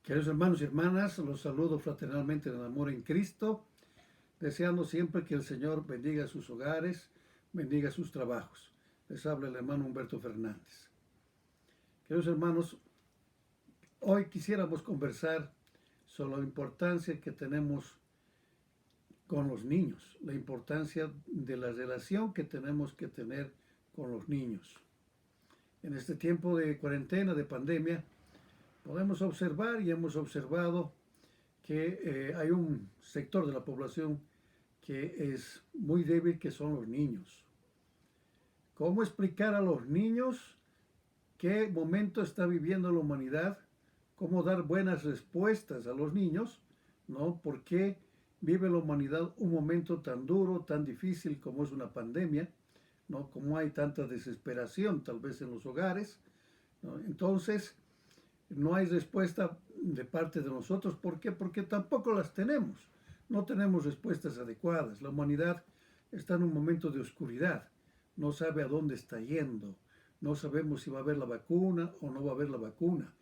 Queridos hermanos y hermanas, los saludo fraternalmente en el amor en Cristo, deseando siempre que el Señor bendiga sus hogares, bendiga sus trabajos. Les habla el hermano Humberto Fernández. Queridos hermanos, hoy quisiéramos conversar sobre la importancia que tenemos con los niños, la importancia de la relación que tenemos que tener con los niños. En este tiempo de cuarentena, de pandemia, podemos observar y hemos observado que hay un sector de la población que es muy débil, que son los niños. ¿Cómo explicar a los niños qué momento está viviendo la humanidad? ¿Cómo dar buenas respuestas a los niños? ¿No? ¿Por qué vive la humanidad un momento tan duro, tan difícil como es una pandemia? ¿No? ¿Cómo hay tanta desesperación tal vez en los hogares? ¿No? Entonces, no hay respuesta de parte de nosotros. ¿Por qué? Porque tampoco las tenemos. No tenemos respuestas adecuadas. La humanidad está en un momento de oscuridad. No sabe a dónde está yendo. No sabemos si va a haber la vacuna o no va a haber la vacuna.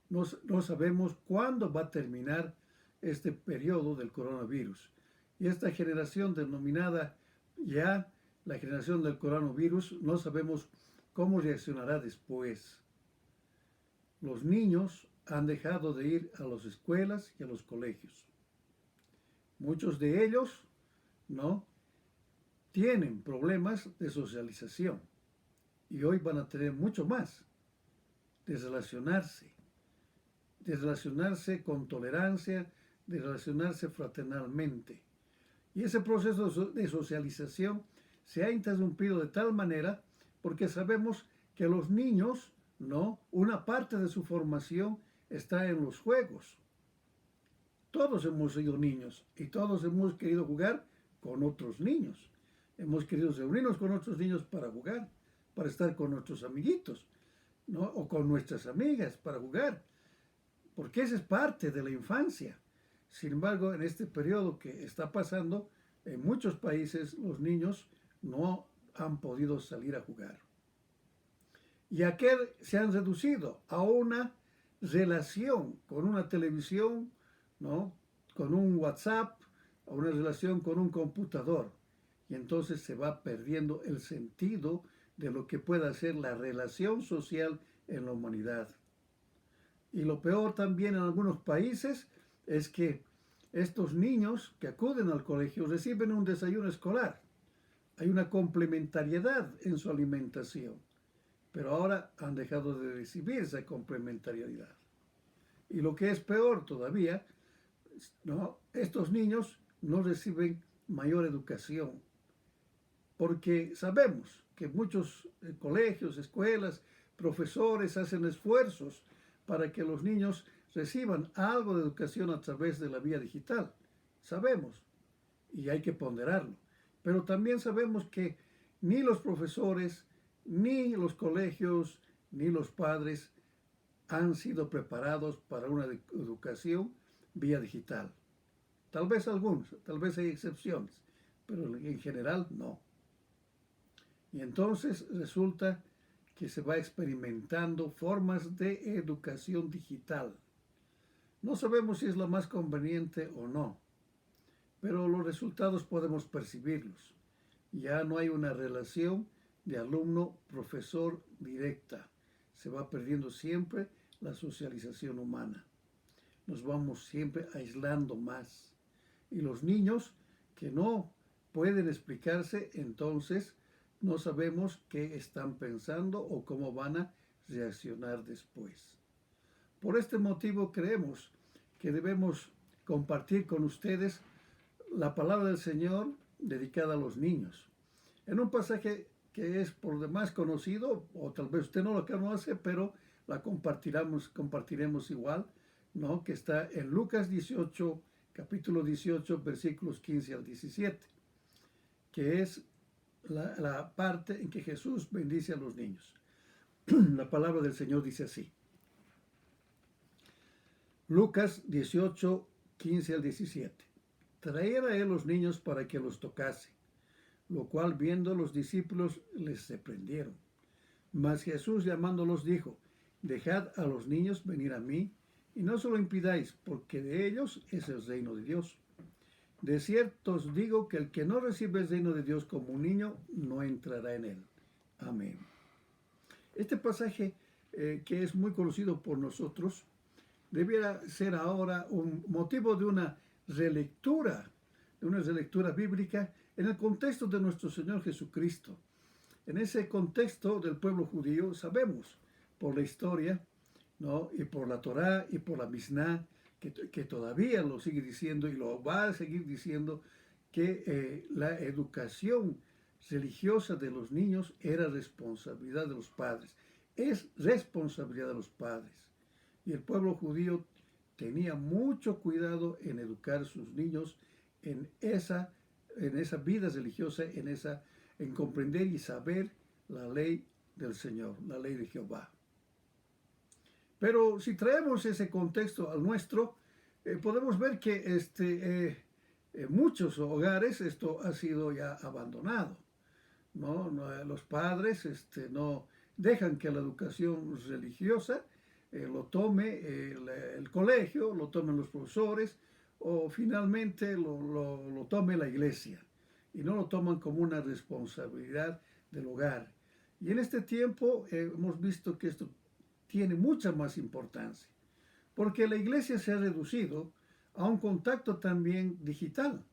No sabemos cuándo va a terminar este periodo del coronavirus. Y esta generación denominada ya la generación del coronavirus, no sabemos cómo reaccionará después. Los niños han dejado de ir a las escuelas y a los colegios. Muchos de ellos, ¿no?, tienen problemas de socialización y hoy van a tener mucho más de relacionarse con tolerancia, de relacionarse fraternalmente. Y ese proceso de socialización se ha interrumpido de tal manera porque sabemos que los niños, ¿no?, una parte de su formación está en los juegos. Todos hemos sido niños y todos hemos querido jugar con otros niños. Hemos querido reunirnos con otros niños para jugar, para estar con nuestros amiguitos, ¿no?, o con nuestras amigas para jugar, porque esa es parte de la infancia. Sin embargo, en este periodo que está pasando, en muchos países los niños no han podido salir a jugar. ¿Y a qué se han reducido? A una relación con una televisión, ¿no?, con un WhatsApp, a una relación con un computador. Y entonces se va perdiendo el sentido de lo que pueda ser la relación social en la humanidad. Y lo peor también en algunos países es que estos niños que acuden al colegio reciben un desayuno escolar. Hay una complementariedad en su alimentación, pero ahora han dejado de recibir esa complementariedad. Y lo que es peor todavía, ¿no?, estos niños no reciben mayor educación, porque sabemos que muchos colegios, escuelas, profesores hacen esfuerzos para que los niños reciban algo de educación a través de la vía digital. Sabemos, y hay que ponderarlo. Pero también sabemos que ni los profesores, ni los colegios, ni los padres han sido preparados para una educación vía digital. Tal vez algunos, tal vez hay excepciones, pero en general no. Y entonces resulta que se va experimentando formas de educación digital. No sabemos si es la más conveniente o no, pero los resultados podemos percibirlos. Ya no hay una relación de alumno-profesor directa. Se va perdiendo siempre la socialización humana. Nos vamos siempre aislando más. Y los niños que no pueden explicarse, entonces no sabemos qué están pensando o cómo van a reaccionar después. Por este motivo creemos que debemos compartir con ustedes la palabra del Señor dedicada a los niños. En un pasaje que es por demás conocido, o tal vez usted no lo conoce, pero la compartiremos igual, ¿no?, que está en Lucas 18, capítulo 18, versículos 15 al 17, que es la parte en que Jesús bendice a los niños. La palabra del Señor dice así. Lucas 18, 15 al 17. Traían a él los niños para que los tocase, lo cual viendo los discípulos les reprendieron. Mas Jesús llamándolos dijo, dejad a los niños venir a mí, y no se lo impidáis, porque de ellos es el reino de Dios. De cierto os digo que el que no recibe el reino de Dios como un niño, no entrará en él. Amén. Este pasaje, que es muy conocido por nosotros, debiera ser ahora un motivo de una relectura bíblica en el contexto de nuestro Señor Jesucristo. En ese contexto del pueblo judío sabemos por la historia, ¿no? Y por la Torá y por la Misná, que todavía lo sigue diciendo y lo va a seguir diciendo, que la educación religiosa de los niños era responsabilidad de los padres. Es responsabilidad de los padres. Y el pueblo judío tenía mucho cuidado en educar a sus niños en esa vida religiosa, en comprender y saber la ley del Señor, la ley de Jehová. Pero si traemos ese contexto al nuestro, podemos ver que en muchos hogares esto ha sido ya abandonado, ¿no? Los padres no dejan que la educación religiosa lo tome el colegio, lo tomen los profesores, o finalmente lo tome la iglesia, y no lo toman como una responsabilidad del hogar. Y en este tiempo hemos visto que esto tiene mucha más importancia, porque la iglesia se ha reducido a un contacto también digital,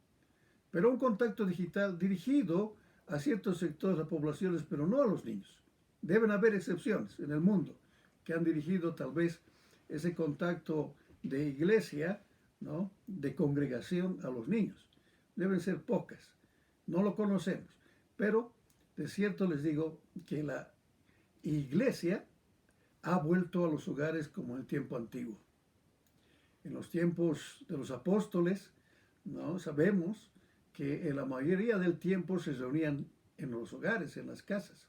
pero un contacto digital dirigido a ciertos sectores de las poblaciones, pero no a los niños. Deben haber excepciones en el mundo que han dirigido tal vez ese contacto de iglesia, ¿no? De congregación a los niños. Deben ser pocas. No lo conocemos. Pero de cierto les digo que la iglesia ha vuelto a los hogares como en el tiempo antiguo. En los tiempos de los apóstoles, ¿no? Sabemos que en la mayoría del tiempo se reunían en los hogares, en las casas.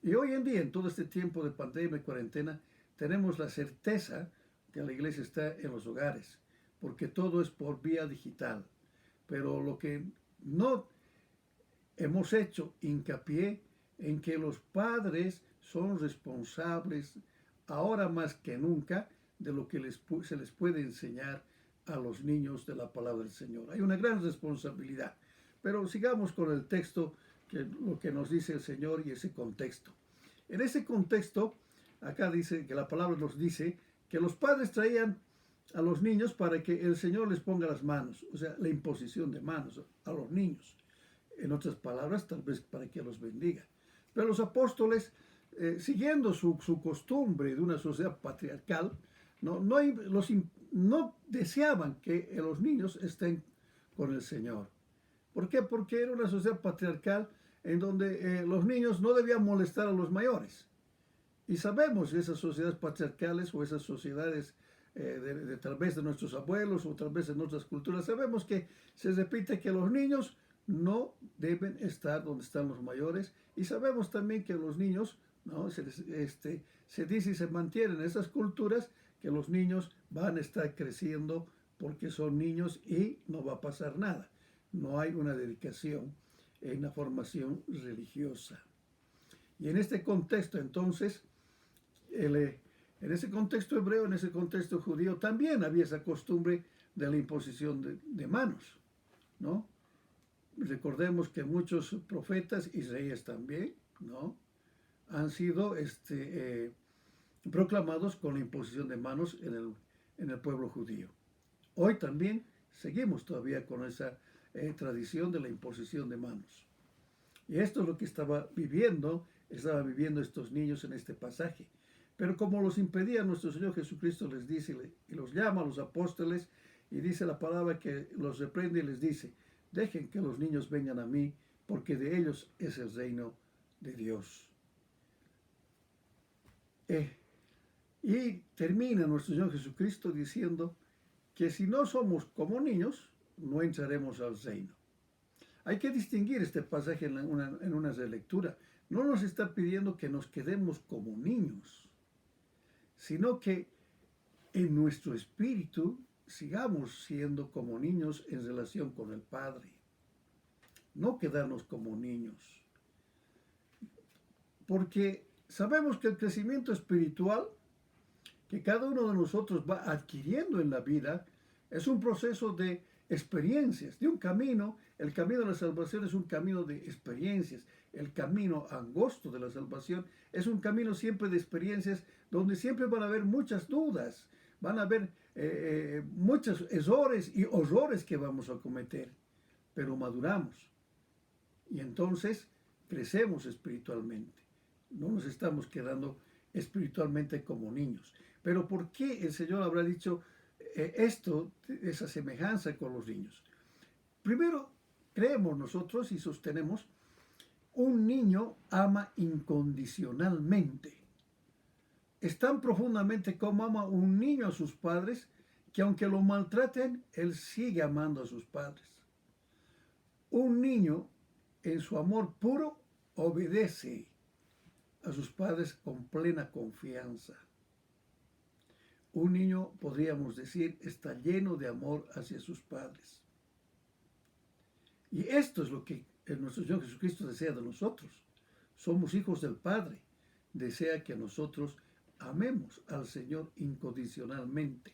Y hoy en día, en todo este tiempo de pandemia y cuarentena, tenemos la certeza que la iglesia está en los hogares, porque todo es por vía digital. Pero lo que no hemos hecho hincapié en que los padres son responsables ahora más que nunca de lo que se les puede enseñar a los niños de la palabra del Señor. Hay una gran responsabilidad. Pero sigamos con el texto, lo que nos dice el Señor y ese contexto. En ese contexto, acá dice que la palabra nos dice que los padres traían a los niños para que el Señor les ponga las manos, o sea, la imposición de manos a los niños. En otras palabras, tal vez para que los bendiga. Pero los apóstoles, siguiendo su costumbre de una sociedad patriarcal, no deseaban que los niños estén con el Señor. ¿Por qué? Porque era una sociedad patriarcal en donde los niños no debían molestar a los mayores. Y sabemos esas sociedades patriarcales o esas sociedades tal vez de nuestros abuelos o tal vez en otras culturas, sabemos que se repite que los niños no deben estar donde están los mayores, y sabemos también que los niños, ¿no? se dice y se mantiene en esas culturas que los niños van a estar creciendo porque son niños y no va a pasar nada. No hay una dedicación en la formación religiosa. Y en este contexto, entonces, en ese contexto hebreo, en ese contexto judío, también había esa costumbre de la imposición de manos, ¿no? Recordemos que muchos profetas y reyes también, ¿no? Han sido proclamados con la imposición de manos en el pueblo judío. Hoy también seguimos todavía con esa tradición de la imposición de manos. Y esto es lo que estaban viviendo estos niños en este pasaje. Pero como los impedía nuestro Señor Jesucristo, les dice y los llama a los apóstoles, y dice la palabra que los reprende y les dice: dejen que los niños vengan a mí, porque de ellos es el reino de Dios. Y termina nuestro Señor Jesucristo diciendo que si no somos como niños, no entraremos al reino. Hay que distinguir este pasaje en una relectura. No nos está pidiendo que nos quedemos como niños, sino que en nuestro espíritu sigamos siendo como niños en relación con el Padre. No quedarnos como niños. Porque sabemos que el crecimiento espiritual, que cada uno de nosotros va adquiriendo en la vida es un proceso de experiencias, de un camino. El camino de la salvación es un camino de experiencias. El camino angosto de la salvación es un camino siempre de experiencias donde siempre van a haber muchas dudas, van a haber muchos errores y horrores que vamos a cometer, pero maduramos y entonces crecemos espiritualmente. No nos estamos quedando espiritualmente como niños. Pero ¿por qué el Señor habrá dicho esa semejanza con los niños? Primero, creemos nosotros y sostenemos, un niño ama incondicionalmente. Es tan profundamente como ama un niño a sus padres, que aunque lo maltraten, él sigue amando a sus padres. Un niño, en su amor puro, obedece a sus padres con plena confianza. Un niño, podríamos decir, está lleno de amor hacia sus padres. Y esto es lo que nuestro Señor Jesucristo desea de nosotros. Somos hijos del Padre. Desea que nosotros amemos al Señor incondicionalmente,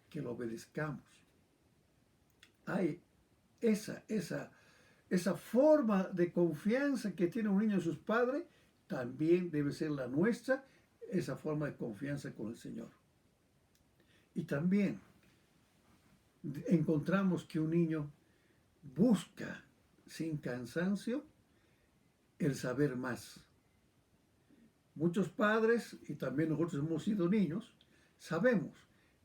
que lo obedezcamos. Hay esa forma de confianza que tiene un niño en sus padres, también debe ser la nuestra, esa forma de confianza con el Señor. Y también encontramos que un niño busca sin cansancio el saber más. Muchos padres, y también nosotros hemos sido niños, sabemos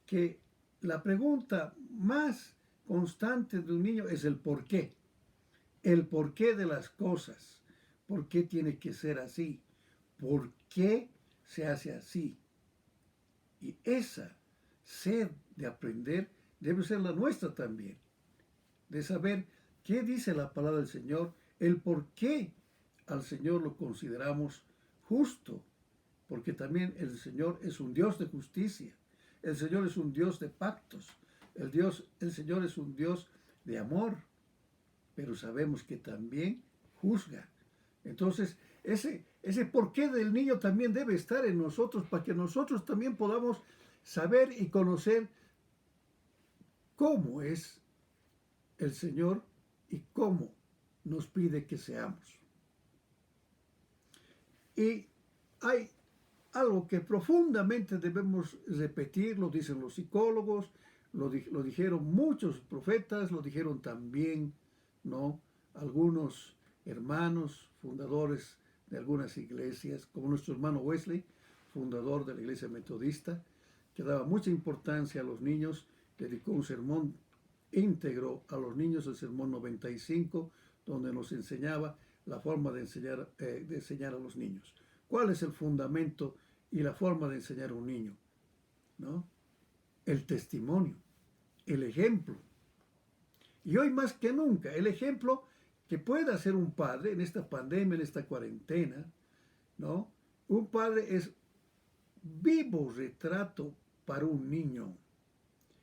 que la pregunta más constante de un niño es el por qué. El porqué de las cosas. ¿Por qué tiene que ser así? ¿Por qué se hace así? Y esa sed de aprender debe ser la nuestra también. De saber qué dice la palabra del Señor, el por qué al Señor lo consideramos justo. Porque también el Señor es un Dios de justicia. El Señor es un Dios de pactos. El Señor es un Dios de amor. Pero sabemos que también juzga. Entonces, ese porqué del niño también debe estar en nosotros, para que nosotros también podamos saber y conocer cómo es el Señor y cómo nos pide que seamos. Y hay algo que profundamente debemos repetir, lo dicen los psicólogos, lo dijeron muchos profetas, lo dijeron también, ¿no?, algunos hermanos fundadores de algunas iglesias, como nuestro hermano Wesley, fundador de la iglesia metodista, que daba mucha importancia a los niños, dedicó un sermón íntegro a los niños, el sermón 95, donde nos enseñaba la forma de enseñar a los niños. ¿Cuál es el fundamento y la forma de enseñar a un niño? ¿No? El testimonio, el ejemplo. Y hoy más que nunca, el ejemplo que pueda hacer un padre en esta pandemia, en esta cuarentena, ¿no? Un padre es vivo retrato para un niño,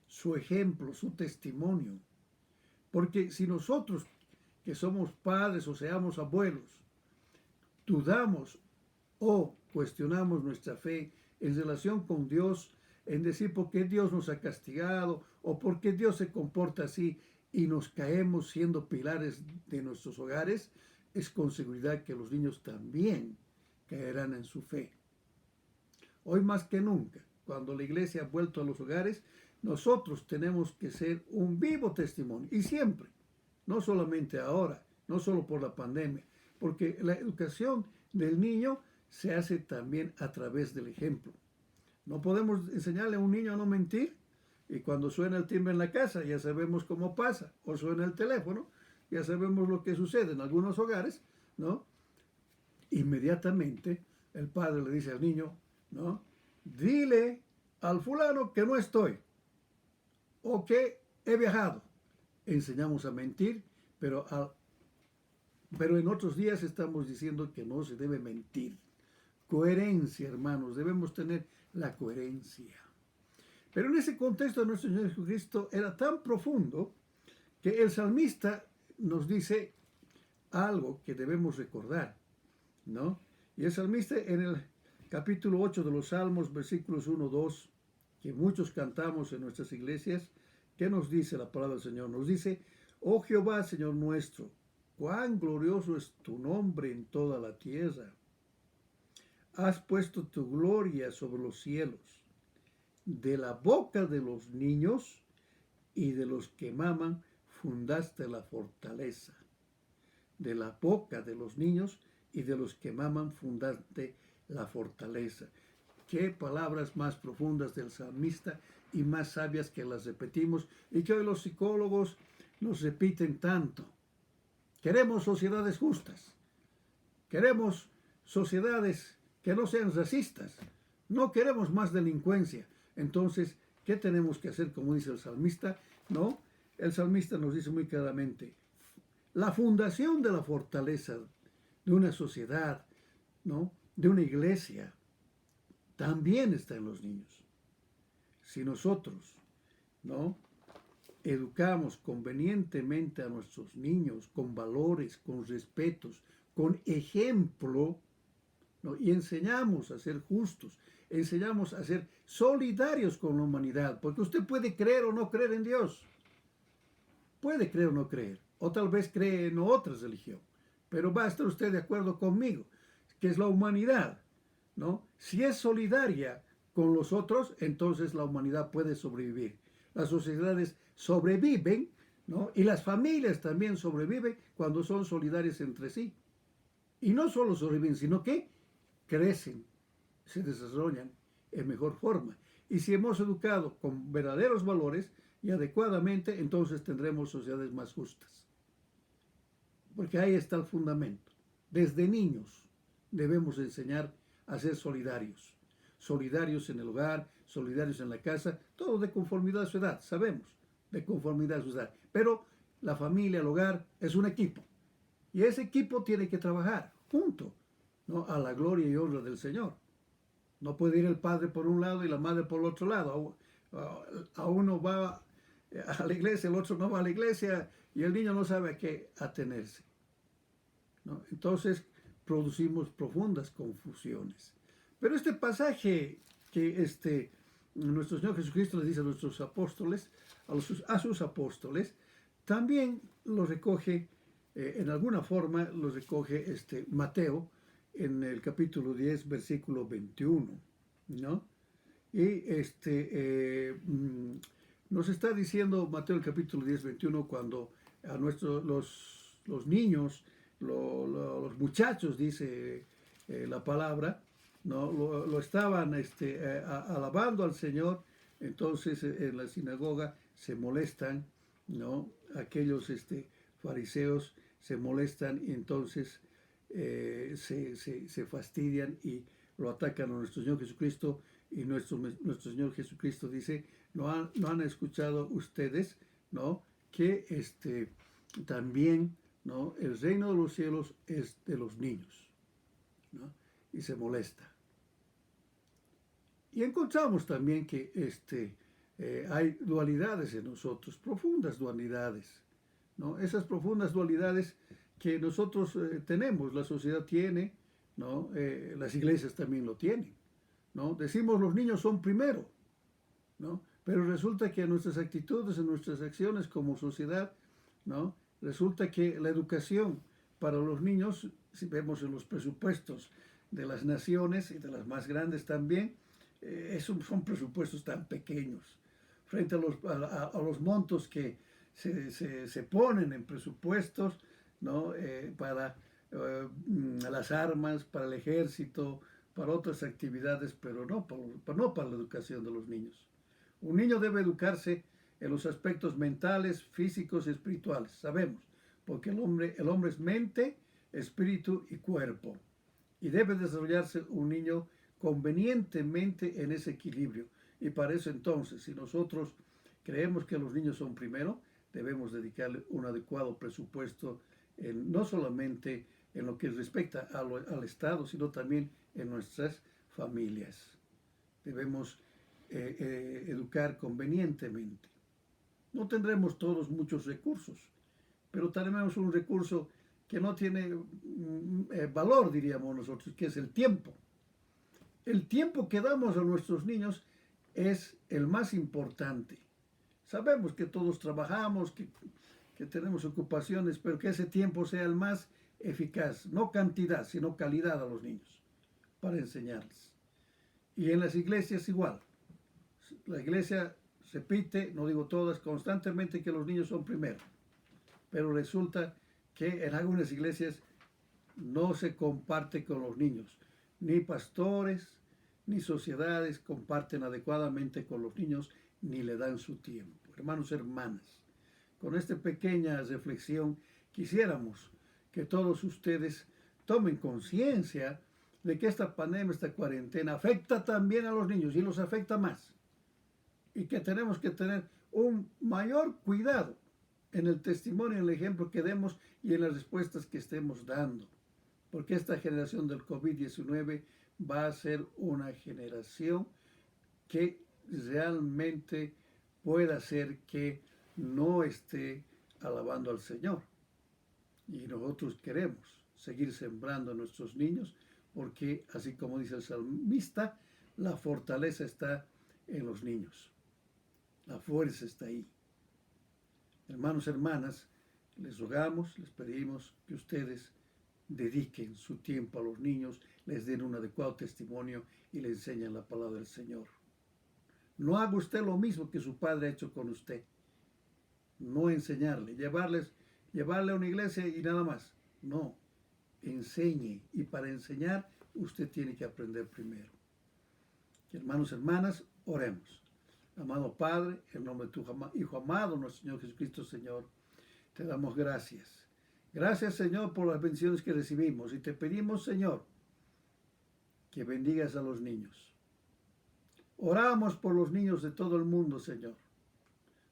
su ejemplo, su testimonio. Porque si nosotros, que somos padres o seamos abuelos, dudamos o cuestionamos nuestra fe en relación con Dios, en decir por qué Dios nos ha castigado o por qué Dios se comporta así, y nos caemos siendo pilares de nuestros hogares, es con seguridad que los niños también caerán en su fe. Hoy más que nunca, cuando la iglesia ha vuelto a los hogares, nosotros tenemos que ser un vivo testimonio, y siempre, no solamente ahora, no solo por la pandemia, porque la educación del niño se hace también a través del ejemplo. No podemos enseñarle a un niño a no mentir, y cuando suena el timbre en la casa ya sabemos cómo pasa, o suena el teléfono, ya sabemos lo que sucede en algunos hogares, ¿no? Inmediatamente el padre le dice al niño, ¿no?, dile al fulano que no estoy, o que he viajado. Enseñamos a mentir, pero en otros días estamos diciendo que no se debe mentir. Coherencia, hermanos, debemos tener la coherencia. Pero en ese contexto nuestro Señor Jesucristo era tan profundo que el salmista nos dice algo que debemos recordar, ¿no? Y el salmista en el capítulo 8 de los Salmos, versículos 1, 2, que muchos cantamos en nuestras iglesias. ¿Qué nos dice la palabra del Señor? Nos dice: oh Jehová, Señor nuestro, cuán glorioso es tu nombre en toda la tierra. Has puesto tu gloria sobre los cielos. De la boca de los niños y de los que maman fundaste la fortaleza. De la boca de los niños y de los que maman fundaste la fortaleza. Qué palabras más profundas del salmista y más sabias que las repetimos y que hoy los psicólogos nos repiten tanto. Queremos sociedades justas. Queremos sociedades que no sean racistas. No queremos más delincuencia. Entonces, ¿qué tenemos que hacer? Como dice el salmista, ¿no? El salmista nos dice muy claramente: la fundación de la fortaleza de una sociedad, ¿no?, de una iglesia, también está en los niños. Si nosotros, ¿no?, educamos convenientemente a nuestros niños con valores, con respetos, con ejemplo, ¿no?, y enseñamos a ser justos, enseñamos a ser solidarios con la humanidad, porque usted puede creer o no creer en Dios, puede creer o no creer, o tal vez cree en otra religión, pero va a estar usted de acuerdo conmigo, que es la humanidad, ¿no? Si es solidaria con los otros, entonces la humanidad puede sobrevivir. Las sociedades sobreviven, ¿no?, y las familias también sobreviven cuando son solidarias entre sí. Y no solo sobreviven, sino que crecen, se desarrollan en mejor forma. Y si hemos educado con verdaderos valores y adecuadamente, entonces tendremos sociedades más justas. Porque ahí está el fundamento. Desde niños debemos enseñar a ser solidarios. Solidarios en el hogar, solidarios en la casa, todo de conformidad a su edad, sabemos, de conformidad a su edad. Pero la familia, el hogar, es un equipo. Y ese equipo tiene que trabajar junto, ¿no?, a la gloria y honra del Señor. No puede ir el padre por un lado y la madre por el otro lado. A uno va a la iglesia, el otro no va a la iglesia y el niño no sabe a qué atenerse, ¿no? Entonces producimos profundas confusiones. Pero este pasaje que nuestro Señor Jesucristo le dice a nuestros apóstoles, a sus apóstoles, también lo recoge, en alguna forma, lo recoge Mateo en el capítulo 10, versículo 21, ¿no? Y nos está diciendo Mateo el capítulo 10, 21, cuando a los niños, los muchachos, dice la palabra, ¿no?, lo estaban alabando al Señor. Entonces en la sinagoga se molestan, ¿no?, aquellos fariseos se molestan y entonces se fastidian y lo atacan a nuestro Señor Jesucristo. Y nuestro Señor Jesucristo dice: ¿no han escuchado ustedes, ¿no?, que también, ¿no?, el reino de los cielos es de los niños, ¿no? Y se molesta. Y encontramos también que hay dualidades en nosotros, profundas dualidades, ¿no? Esas profundas dualidades que nosotros tenemos, la sociedad tiene, ¿no? Las iglesias también lo tienen, ¿no? Decimos los niños son primero, ¿no? Pero resulta que en nuestras actitudes, en nuestras acciones como sociedad, ¿no?, resulta que la educación para los niños, si vemos en los presupuestos de las naciones y de las más grandes también, son presupuestos tan pequeños frente a los montos que se ponen en presupuestos, ¿no?, para las armas, para el ejército, para otras actividades, pero no para la educación de los niños. Un niño debe educarse en los aspectos mentales, físicos y espirituales, sabemos, porque el hombre es mente, espíritu y cuerpo. Y debe desarrollarse un niño convenientemente en ese equilibrio. Y para eso entonces, si nosotros creemos que los niños son primero, debemos dedicarle un adecuado presupuesto, no solamente en lo que respecta al Estado, sino también en nuestras familias. Debemos educar convenientemente. No tendremos todos muchos recursos, pero tenemos un recurso que no tiene valor, diríamos nosotros, que es el tiempo. el tiempo que damos a nuestros niños es el más importante. Sabemos que todos trabajamos, que tenemos ocupaciones, pero que ese tiempo sea el más eficaz, no cantidad, sino calidad a los niños, para enseñarles. Y en las iglesias igual. La iglesia repite, no digo todas, constantemente que los niños son primero. Pero resulta que en algunas iglesias no se comparte con los niños. Ni pastores, ni sociedades comparten adecuadamente con los niños, ni le dan su tiempo. Hermanos, hermanas, con esta pequeña reflexión quisiéramos que todos ustedes tomen conciencia de que esta pandemia, esta cuarentena afecta también a los niños y los afecta más. Y que tenemos que tener un mayor cuidado en el testimonio, en el ejemplo que demos y en las respuestas que estemos dando. Porque esta generación del COVID-19 va a ser una generación que realmente pueda ser que no esté alabando al Señor. Y nosotros queremos seguir sembrando a nuestros niños porque, así como dice el salmista, la fortaleza está en los niños. La fuerza está ahí. Hermanos, hermanas, les rogamos, les pedimos que ustedes dediquen su tiempo a los niños, les den un adecuado testimonio y les enseñen la palabra del Señor. No haga usted lo mismo que su padre ha hecho con usted. No enseñarle, llevarle a una iglesia y nada más. No, enseñe. Y para enseñar, usted tiene que aprender primero. Hermanos, hermanas, oremos. Amado Padre, en nombre de tu Hijo amado, nuestro Señor Jesucristo, Señor, te damos gracias. Gracias, Señor, por las bendiciones que recibimos. Y te pedimos, Señor, que bendigas a los niños. Oramos por los niños de todo el mundo, Señor.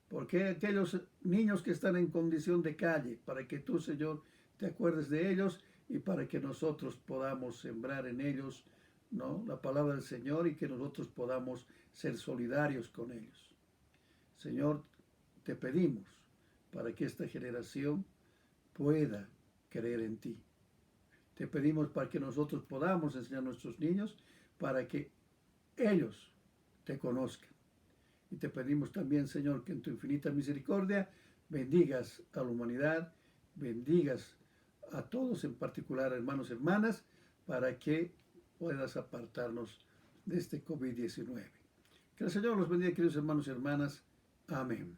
Porque aquellos niños que están en condición de calle, para que tú, Señor, te acuerdes de ellos y para que nosotros podamos sembrar en ellos, ¿no?, la palabra del Señor y que nosotros podamos ser solidarios con ellos. Señor, te pedimos para que esta generación pueda creer en ti. Te pedimos para que nosotros podamos enseñar a nuestros niños para que ellos te conozcan. Y te pedimos también, Señor, que en tu infinita misericordia bendigas a la humanidad, bendigas a todos, en particular hermanos y hermanas, para que puedas apartarnos de este COVID-19. Que el Señor los bendiga, queridos hermanos y hermanas. Amén.